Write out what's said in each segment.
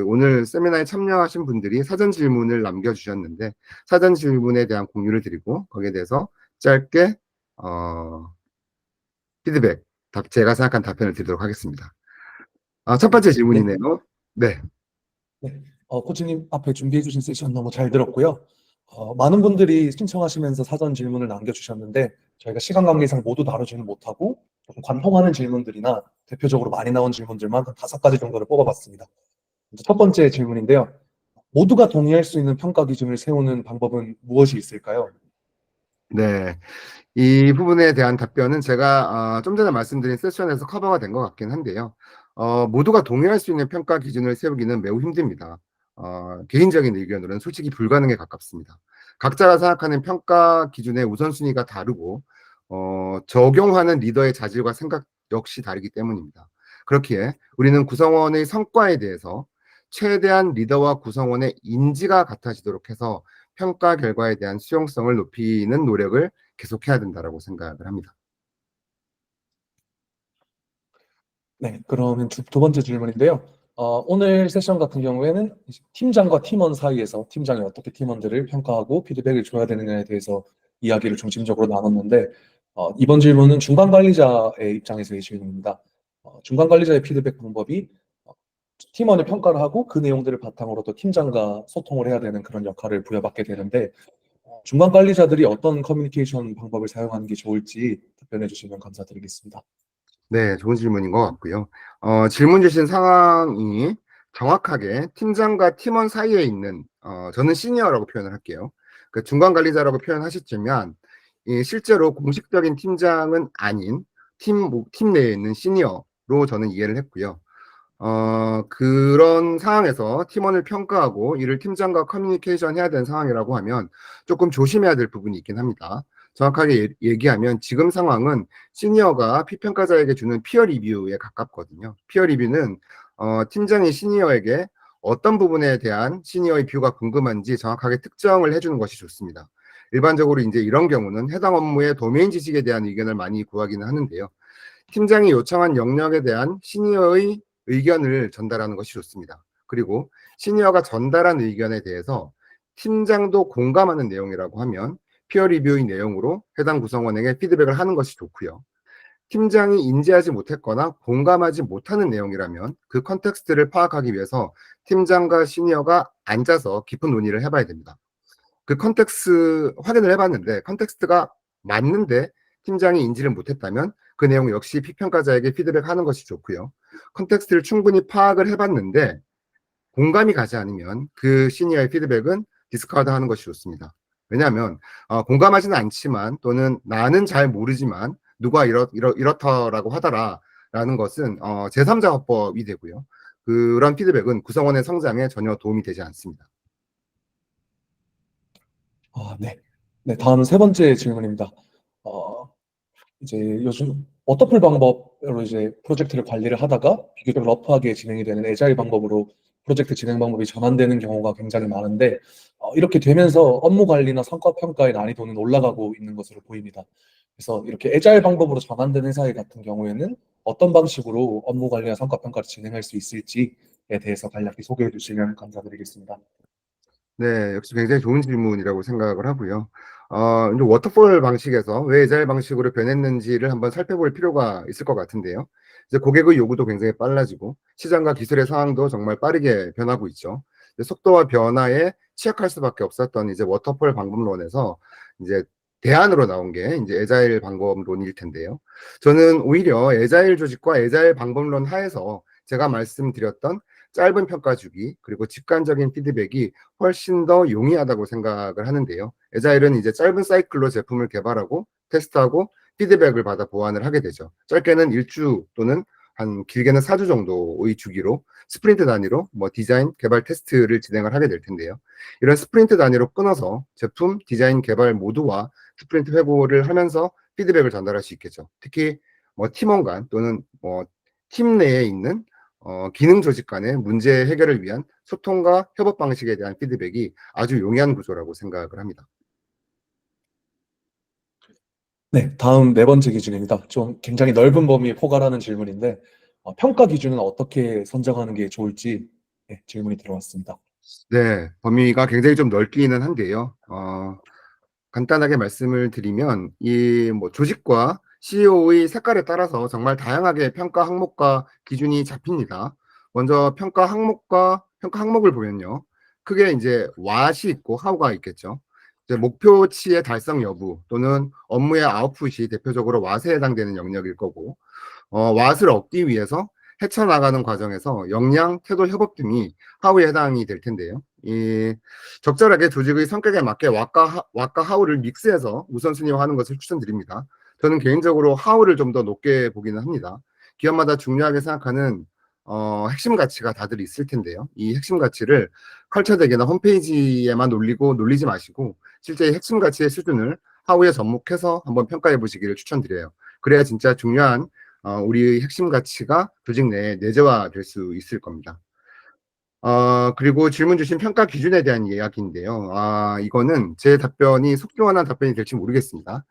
오늘 세미나에 참여하신 분들이 사전 질문을 남겨주셨는데, 사전 질문에 대한 공유를 드리고, 거기에 대해서 짧게, 피드백, 제가 생각한 답변을 드리도록 하겠습니다. 첫 번째 네, 질문이네요. 네. 네. 코치님 앞에 준비해 주신 세션 너무 잘 들었고요. 많은 분들이 신청하시면서 사전 질문을 남겨주셨는데 저희가 시간 관계상 모두 다루지는 못하고 조금 관통하는 질문들이나 대표적으로 많이 나온 질문들만 한 5가지 정도를 뽑아봤습니다. 먼저 첫 번째 질문인데요. 모두가 동의할 수 있는 평가 기준을 세우는 방법은 무엇이 있을까요? 네. 이 부분에 대한 답변은 제가 좀 전에 말씀드린 세션에서 커버가 된 것 같긴 한데요. 모두가 동의할 수 있는 평가 기준을 세우기는 매우 힘듭니다. 개인적인 의견으로는 솔직히 불가능에 가깝습니다. 각자가 생각하는 평가 기준의 우선순위가 다르고 적용하는 리더의 자질과 생각 역시 다르기 때문입니다. 그렇기에 우리는 구성원의 성과에 대해서 최대한 리더와 구성원의 인지가 같아지도록 해서 평가 결과에 대한 수용성을 높이는 노력을 계속해야 된다라고 생각을 합니다. 네, 그러면 두 번째 질문인데요. 오늘 세션 같은 경우에는 팀장과 팀원 사이에서 팀장이 어떻게 팀원들을 평가하고 피드백을 줘야 되느냐에 대해서 이야기를 중심적으로 나눴는데, 이번 질문은 중간 관리자의 입장에서의 질문입니다. 중간 관리자의 피드백 방법이 팀원의 평가를 하고 그 내용들을 바탕으로 또 팀장과 소통을 해야 되는 그런 역할을 부여받게 되는데, 중간 관리자들이 어떤 커뮤니케이션 방법을 사용하는 게 좋을지 답변해 주시면 감사드리겠습니다. 네, 좋은 질문인 것 같고요. 질문 주신 상황이 정확하게 팀장과 팀원 사이에 있는, 저는 시니어라고 표현을 할게요. 그 중간 관리자라고 표현하셨지만, 실제로 공식적인 팀장은 아닌 팀 내에 있는 시니어로 저는 이해를 했고요. 그런 상황에서 팀원을 평가하고 이를 팀장과 커뮤니케이션 해야 되는 상황이라고 하면 조금 조심해야 될 부분이 있긴 합니다. 정확하게 얘기하면 지금 상황은 시니어가 피평가자에게 주는 피어 리뷰에 가깝거든요. 피어 리뷰는 팀장이 시니어에게 어떤 부분에 대한 시니어의 뷰가 궁금한지 정확하게 특정을 해주는 것이 좋습니다. 일반적으로 이제 이런 경우는 해당 업무의 도메인 지식에 대한 의견을 많이 구하기는 하는데요. 팀장이 요청한 영역에 대한 시니어의 의견을 전달하는 것이 좋습니다. 그리고 시니어가 전달한 의견에 대해서 팀장도 공감하는 내용이라고 하면 피어 리뷰의 내용으로 해당 구성원에게 피드백을 하는 것이 좋고요. 팀장이 인지하지 못했거나 공감하지 못하는 내용이라면 그 컨텍스트를 파악하기 위해서 팀장과 시니어가 앉아서 깊은 논의를 해봐야 됩니다. 그 컨텍스트 확인을 해봤는데 컨텍스트가 맞는데 팀장이 인지를 못했다면 그 내용 역시 피평가자에게 피드백하는 것이 좋고요. 컨텍스트를 충분히 파악을 해봤는데 공감이 가지 않으면 그 시니어의 피드백은 디스카드 하는 것이 좋습니다. 왜냐하면 공감하지는 않지만 또는 나는 잘 모르지만 누가 이렇다라고 하더라라는 것은 제3자 화법이 되고요. 그런 피드백은 구성원의 성장에 전혀 도움이 되지 않습니다. 네. 네, 다음 세 번째 질문입니다. 어, 이제 요즘 워터풀 방법으로 이제 프로젝트를 관리를 하다가 비교적 러프하게 진행이 되는 애자일 방법으로 프로젝트 진행 방법이 전환되는 경우가 굉장히 많은데, 이렇게 되면서 업무 관리나 성과 평가의 난이도는 올라가고 있는 것으로 보입니다. 그래서 이렇게 애자일 방법으로 전환된 회사의 같은 경우에는 어떤 방식으로 업무 관리와 성과 평가를 진행할 수 있을지에 대해서 간략히 소개해 주시면 감사드리겠습니다. 네, 역시 굉장히 좋은 질문이라고 생각을 하고요. 이제 워터폴 방식에서 왜 에자일 방식으로 변했는지를 한번 살펴볼 필요가 있을 것 같은데요. 이제 고객의 요구도 굉장히 빨라지고 시장과 기술의 상황도 정말 빠르게 변하고 있죠. 속도와 변화에 취약할 수밖에 없었던 이제 워터폴 방법론에서 이제 대안으로 나온 게 이제 에자일 방법론일 텐데요. 저는 오히려 에자일 조직과 에자일 방법론 하에서 제가 말씀드렸던 짧은 평가 주기 그리고 직관적인 피드백이 훨씬 더 용이하다고 생각을 하는데요. 에자일은 이제 짧은 사이클로 제품을 개발하고 테스트하고 피드백을 받아 보완을 하게 되죠. 짧게는 1주 또는 한 길게는 4주 정도의 주기로 스프린트 단위로 뭐 디자인, 개발, 테스트를 진행을 하게 될 텐데요. 이런 스프린트 단위로 끊어서 제품, 디자인, 개발 모두와 스프린트 회고를 하면서 피드백을 전달할 수 있겠죠. 특히 뭐 팀원 간 또는 뭐 팀 내에 있는 기능 조직 간의 문제 해결을 위한 소통과 협업 방식에 대한 피드백이 아주 용이한 구조라고 생각을 합니다. 네, 다음 네 번째 기준입니다. 좀 굉장히 넓은 범위에 포괄하는 질문인데, 평가 기준은 어떻게 선정하는 게 좋을지에 네, 질문이 들어왔습니다. 네, 범위가 굉장히 좀 넓기는 한데요. 간단하게 말씀을 드리면 이 뭐 조직과 CEO의 색깔에 따라서 정말 다양하게 평가 항목과 기준이 잡힙니다. 먼저 평가 항목을 보면요. 크게 이제 what이 있고 how가 있겠죠. 이제 목표치의 달성 여부 또는 업무의 아웃풋이 대표적으로 what에 해당되는 영역일 거고, 왓을 얻기 위해서 헤쳐나가는 과정에서 역량, 태도, 협업 등이 하우에 해당이 될 텐데요. 이 적절하게 조직의 성격에 맞게 왓과 하우를 믹스해서 우선순위화하는 것을 추천드립니다. 저는 개인적으로 하우를 좀 더 높게 보기는 합니다. 기업마다 중요하게 생각하는 핵심 가치가 다들 있을 텐데요. 이 핵심 가치를 컬처덱이나 홈페이지에만 놀리지 마시고 실제 핵심 가치의 수준을 하우에 접목해서 한번 평가해 보시기를 추천드려요. 그래야 진짜 중요한 우리의 핵심 가치가 조직 내에 내재화될 수 있을 겁니다. 그리고 질문 주신 평가 기준에 대한 이야기인데요. 이거는 제 답변이 속기원한 답변이 될지 모르겠습니다.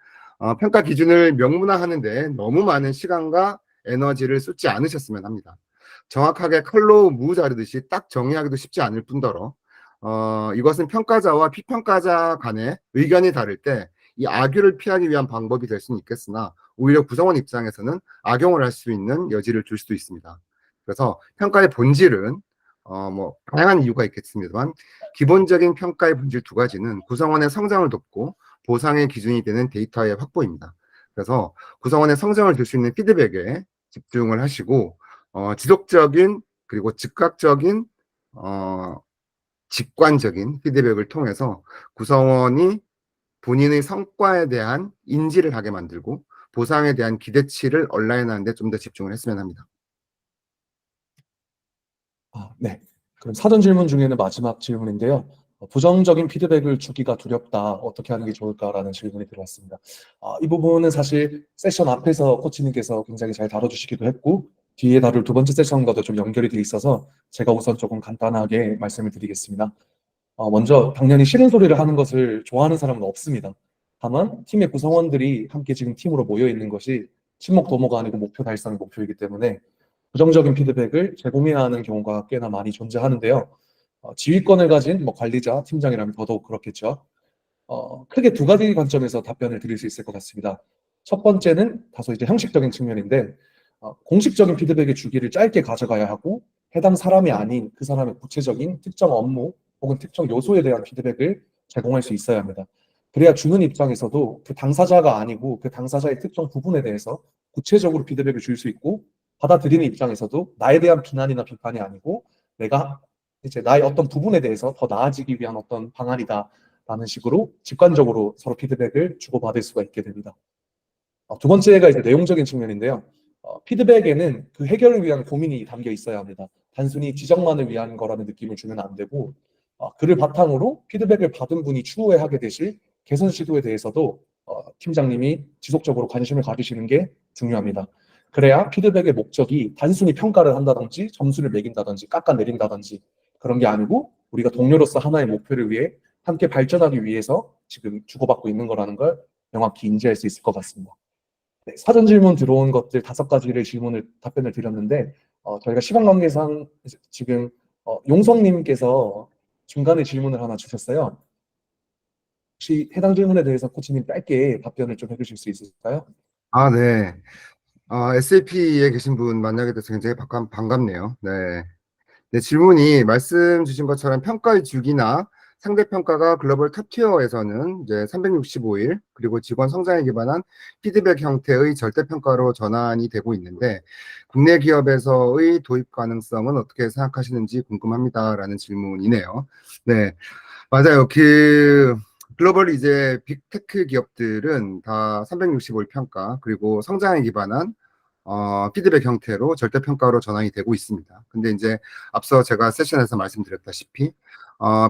평가 기준을 명문화하는데 너무 많은 시간과 에너지를 쏟지 않으셨으면 합니다. 정확하게 칼로 무 자르듯이 딱 정의하기도 쉽지 않을 뿐더러 이것은 평가자와 피평가자 간의 의견이 다를 때 이 악유를 피하기 위한 방법이 될 수는 있겠으나 오히려 구성원 입장에서는 악용을 할 수 있는 여지를 줄 수도 있습니다. 그래서 평가의 본질은 뭐 다양한 이유가 있겠습니다만 기본적인 평가의 본질 두 가지는 구성원의 성장을 돕고 보상의 기준이 되는 데이터의 확보입니다. 그래서 구성원의 성장을 줄 수 있는 피드백에 집중을 하시고 지속적인 그리고 즉각적인 직관적인 피드백을 통해서 구성원이 본인의 성과에 대한 인지를 하게 만들고 보상에 대한 기대치를 온라인하는 데 좀 더 집중을 했으면 합니다. 네. 그럼 사전 질문 중에는 마지막 질문인데요. 부정적인 피드백을 주기가 두렵다. 어떻게 하는 게 좋을까라는 질문이 들어왔습니다. 이 부분은 사실 세션 앞에서 코치님께서 굉장히 잘 다뤄주시기도 했고, 뒤에 다룰 두 번째 세션과도 좀 연결이 돼 있어서 제가 우선 조금 간단하게 말씀을 드리겠습니다. 먼저 당연히 싫은 소리를 하는 것을 좋아하는 사람은 없습니다. 다만 팀의 구성원들이 함께 지금 팀으로 모여 있는 것이 친목 도모가 아니고 목표 달성의 목표이기 때문에 부정적인 피드백을 제공해야 하는 경우가 꽤나 많이 존재하는데요. 지휘권을 가진 뭐 관리자, 팀장이라면 더더욱 그렇겠죠. 크게 두 가지 관점에서 답변을 드릴 수 있을 것 같습니다. 첫 번째는 다소 이제 형식적인 측면인데, 공식적인 피드백의 주기를 짧게 가져가야 하고, 해당 사람이 아닌 그 사람의 구체적인 특정 업무 혹은 특정 요소에 대한 피드백을 제공할 수 있어야 합니다. 그래야 주는 입장에서도 그 당사자가 아니고 그 당사자의 특정 부분에 대해서 구체적으로 피드백을 줄 수 있고, 받아들이는 입장에서도 나에 대한 비난이나 비판이 아니고 내가 이제 나의 어떤 부분에 대해서 더 나아지기 위한 어떤 방안이다라는 식으로 직관적으로 서로 피드백을 주고받을 수가 있게 됩니다. 두 번째가 이제 내용적인 측면인데요. 피드백에는 그 해결을 위한 고민이 담겨 있어야 합니다. 단순히 지적만을 위한 거라는 느낌을 주면 안 되고, 그를 바탕으로 피드백을 받은 분이 추후에 하게 되실 개선 시도에 대해서도 팀장님이 지속적으로 관심을 가지시는 게 중요합니다. 그래야 피드백의 목적이 단순히 평가를 한다든지 점수를 매긴다든지 깎아내린다든지 그런 게 아니고 우리가 동료로서 하나의 목표를 위해 함께 발전하기 위해서 지금 주고받고 있는 거라는 걸 명확히 인지할 수 있을 것 같습니다. 네, 사전 질문 들어온 것들 5가지를 답변을 드렸는데 저희가 시간 관계상 지금 용성님께서 중간에 질문을 하나 주셨어요. 혹시 해당 질문에 대해서 코치님 짧게 답변을 좀 해주실 수 있을까요? 네. SAP에 계신 분 만나게 돼서 굉장히 반갑네요. 네. 네, 질문이 말씀 주신 것처럼 평가의 주기나 상대평가가 글로벌 탑티어에서는 이제 365일 그리고 직원 성장에 기반한 피드백 형태의 절대평가로 전환이 되고 있는데 국내 기업에서의 도입 가능성은 어떻게 생각하시는지 궁금합니다라는 질문이네요. 네, 맞아요. 글로벌 이제 빅테크 기업들은 다 365일 평가 그리고 성장에 기반한 피드백 형태로 절대평가로 전환이 되고 있습니다. 근데 이제 앞서 제가 세션에서 말씀드렸다시피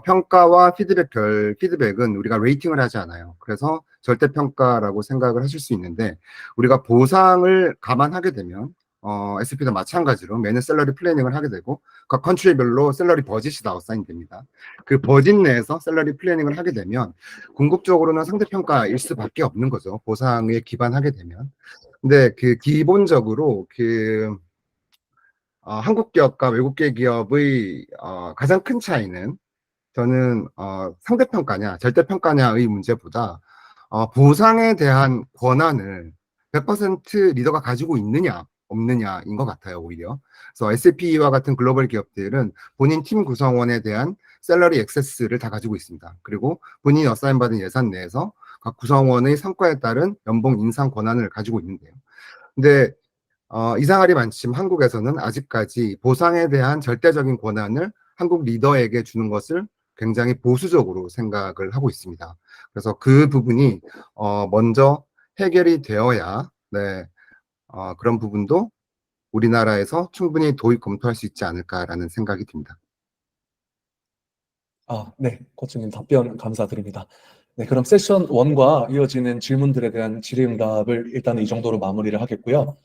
평가와 피드백은 우리가 레이팅을 하지 않아요. 그래서 절대평가라고 생각을 하실 수 있는데 우리가 보상을 감안하게 되면 SAP도 마찬가지로 매년 샐러리 플래닝을 하게 되고 각 컨트리별로 샐러리 버짓이 다 어사인 됩니다. 그 버짓 내에서 샐러리 플래닝을 하게 되면 궁극적으로는 상대평가일 수밖에 없는 거죠. 보상에 기반하게 되면. 근데 기본적으로 한국 기업과 외국계 기업의 가장 큰 차이는 저는 상대평가냐 절대평가냐의 문제보다 보상에 대한 권한을 100% 리더가 가지고 있느냐 없느냐인 것 같아요, 오히려. 그래서 SAP와 같은 글로벌 기업들은 본인 팀 구성원에 대한 샐러리 액세스를 다 가지고 있습니다. 그리고 본인이 어사인받은 예산 내에서 각 구성원의 성과에 따른 연봉 인상 권한을 가지고 있는데요. 근데 이상하리 만침 한국에서는 아직까지 보상에 대한 절대적인 권한을 한국 리더에게 주는 것을 굉장히 보수적으로 생각을 하고 있습니다. 그래서 그 부분이 먼저 해결이 되어야 네, 그런 부분도 우리나라에서 충분히 도입 검토할 수 있지 않을까라는 생각이 듭니다. 네, 코치님 답변 감사드립니다. 네, 그럼 세션 1과 이어지는 질문들에 대한 질의응답을 일단 이 정도로 마무리를 하겠고요.